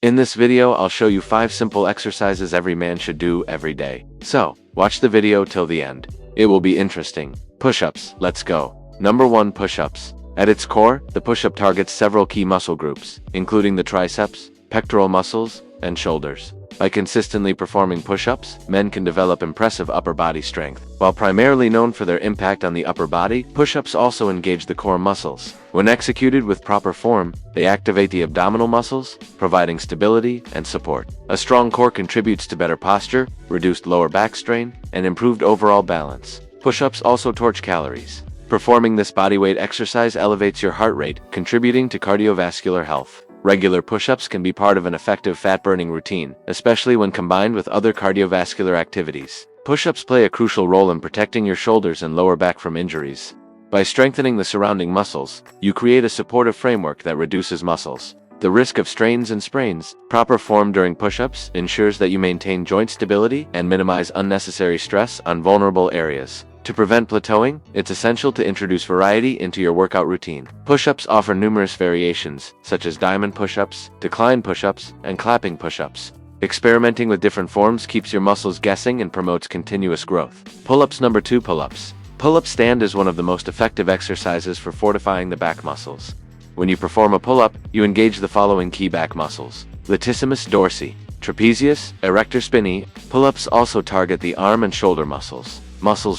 In this video, I'll show you 5 simple exercises every man should do every day. So, watch the video till the end. It will be interesting. Push-ups, let's go. Number 1, push-ups. At its core, the push-up targets several key muscle groups, including the triceps, pectoral muscles, and shoulders. By consistently performing push-ups, men can develop impressive upper body strength. While primarily known for their impact on the upper body, push-ups also engage the core muscles. When executed with proper form, they activate the abdominal muscles, providing stability and support. A strong core contributes to better posture, reduced lower back strain, and improved overall balance. Push-ups also torch calories. Performing this bodyweight exercise elevates your heart rate, contributing to cardiovascular health. Regular push-ups can be part of an effective fat-burning routine, especially when combined with other cardiovascular activities. Push-ups play a crucial role in protecting your shoulders and lower back from injuries. By strengthening the surrounding muscles, you create a supportive framework that reduces the risk of strains and sprains. Proper form during push-ups ensures that you maintain joint stability and minimize unnecessary stress on vulnerable areas. To prevent plateauing, it's essential to introduce variety into your workout routine. Push-ups offer numerous variations, such as diamond push-ups, decline push-ups, and clapping push-ups. Experimenting with different forms keeps your muscles guessing and promotes continuous growth. Pull-ups. Number 2, pull-ups. Pull-up stand is one of the most effective exercises for fortifying the back muscles. When you perform a pull-up, you engage the following key back muscles: latissimus dorsi, trapezius, erector spinae. Pull-ups also target the arm and shoulder muscles.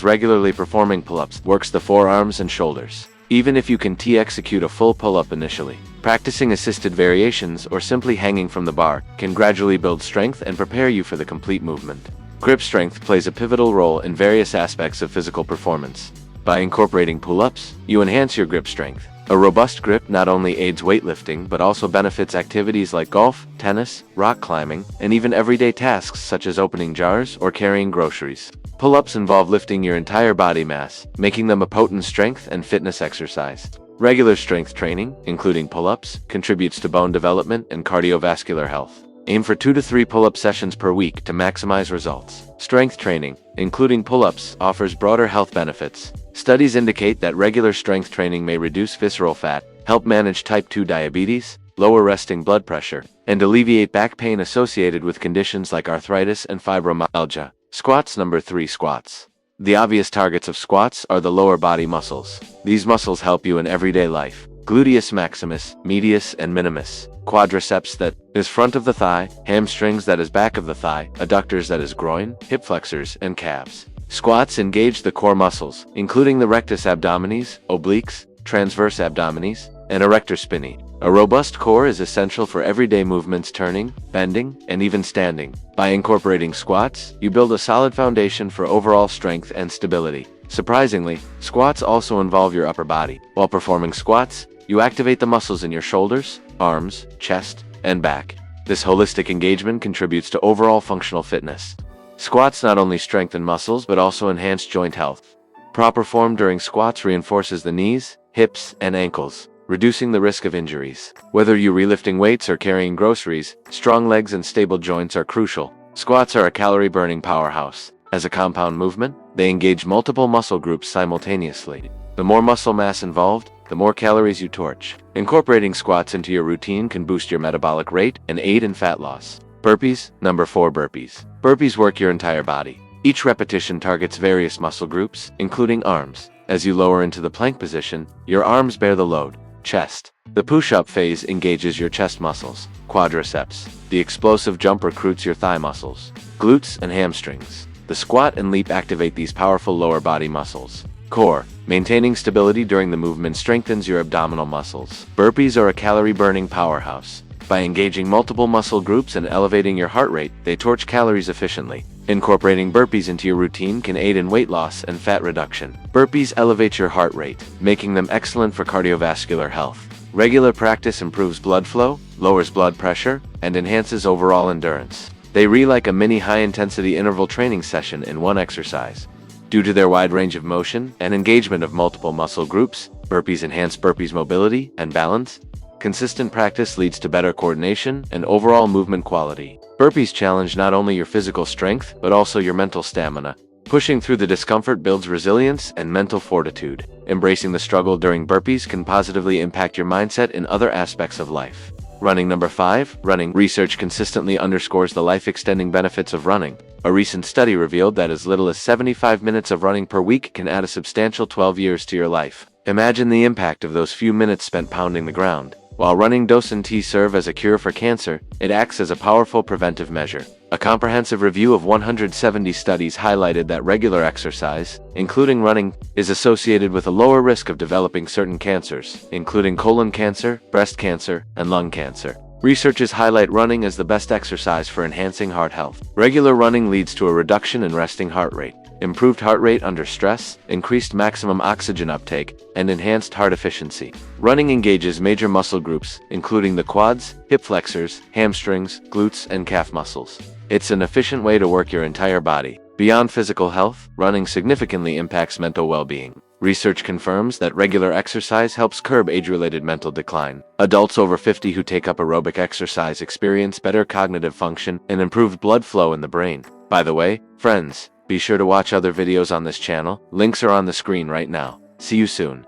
Regularly performing pull-ups works the forearms and shoulders. Even if you can execute a full pull-up initially, practicing assisted variations or simply hanging from the bar can gradually build strength and prepare you for the complete movement. Grip strength plays a pivotal role in various aspects of physical performance. By incorporating pull-ups, you enhance your grip strength. A robust grip not only aids weightlifting but also benefits activities like golf, tennis, rock climbing, and even everyday tasks such as opening jars or carrying groceries. Pull-ups involve lifting your entire body mass, making them a potent strength and fitness exercise. Regular strength training, including pull-ups, contributes to bone development and cardiovascular health. Aim for 2 to 3 pull-up sessions per week to maximize results. Strength training, including pull-ups, offers broader health benefits. Studies indicate that regular strength training may reduce visceral fat, help manage type 2 diabetes, lower resting blood pressure, and alleviate back pain associated with conditions like arthritis and fibromyalgia. Squats. Number 3, squats. The obvious targets of squats are the lower body muscles. These muscles help you in everyday life. Gluteus maximus, medius, and minimus. Quadriceps, that is front of the thigh, hamstrings, that is back of the thigh, adductors, that is groin, hip flexors, and calves. Squats engage the core muscles, including the rectus abdominis, obliques, transverse abdominis, and erector spinae. A robust core is essential for everyday movements, turning, bending, and even standing. By incorporating squats, you build a solid foundation for overall strength and stability. Surprisingly, squats also involve your upper body. While performing squats, you activate the muscles in your shoulders, arms, chest, and back. This holistic engagement contributes to overall functional fitness. Squats not only strengthen muscles but also enhance joint health. Proper form during squats reinforces the knees, hips, and ankles, reducing the risk of injuries. Whether you're relifting weights or carrying groceries, strong legs and stable joints are crucial. Squats are a calorie-burning powerhouse. As a compound movement, they engage multiple muscle groups simultaneously. The more muscle mass involved, the more calories you torch. Incorporating squats into your routine can boost your metabolic rate and aid in fat loss. Burpees. Number 4, burpees. Burpees work your entire body. Each repetition targets various muscle groups, including arms. As you lower into the plank position, your arms bear the load. Chest. The push-up phase engages your chest muscles. Quadriceps. The explosive jump recruits your thigh muscles. Glutes and hamstrings. The squat and leap activate these powerful lower body muscles. Core. Maintaining stability during the movement strengthens your abdominal muscles. Burpees are a calorie-burning powerhouse. By engaging multiple muscle groups and elevating your heart rate, they torch calories efficiently. Incorporating burpees into your routine can aid in weight loss and fat reduction. Burpees elevate your heart rate, making them excellent for cardiovascular health. Regular practice improves blood flow, lowers blood pressure, and enhances overall endurance. They read like a mini high-intensity interval training session in one exercise. Due to their wide range of motion and engagement of multiple muscle groups, burpees enhance mobility and balance. Consistent practice leads to better coordination and overall movement quality. Burpees challenge not only your physical strength, but also your mental stamina. Pushing through the discomfort builds resilience and mental fortitude. Embracing the struggle during burpees can positively impact your mindset in other aspects of life. Running. Number 5. Running. Research consistently underscores the life-extending benefits of running. A recent study revealed that as little as 75 minutes of running per week can add a substantial 12 years to your life. Imagine the impact of those few minutes spent pounding the ground. While running doesn't serve as a cure for cancer, it acts as a powerful preventive measure. A comprehensive review of 170 studies highlighted that regular exercise, including running, is associated with a lower risk of developing certain cancers, including colon cancer, breast cancer, and lung cancer. Researchers highlight running as the best exercise for enhancing heart health. Regular running leads to a reduction in resting heart rate, improved heart rate under stress, increased maximum oxygen uptake, and enhanced heart efficiency. Running engages major muscle groups, including the quads, hip flexors, hamstrings, glutes, and calf muscles. It's an efficient way to work your entire body. Beyond physical health, running significantly impacts mental well-being. Research confirms that regular exercise helps curb age-related mental decline. Adults over 50 who take up aerobic exercise experience better cognitive function and improved blood flow in the brain. By the way, friends, be sure to watch other videos on this channel. Links are on the screen right now. See you soon.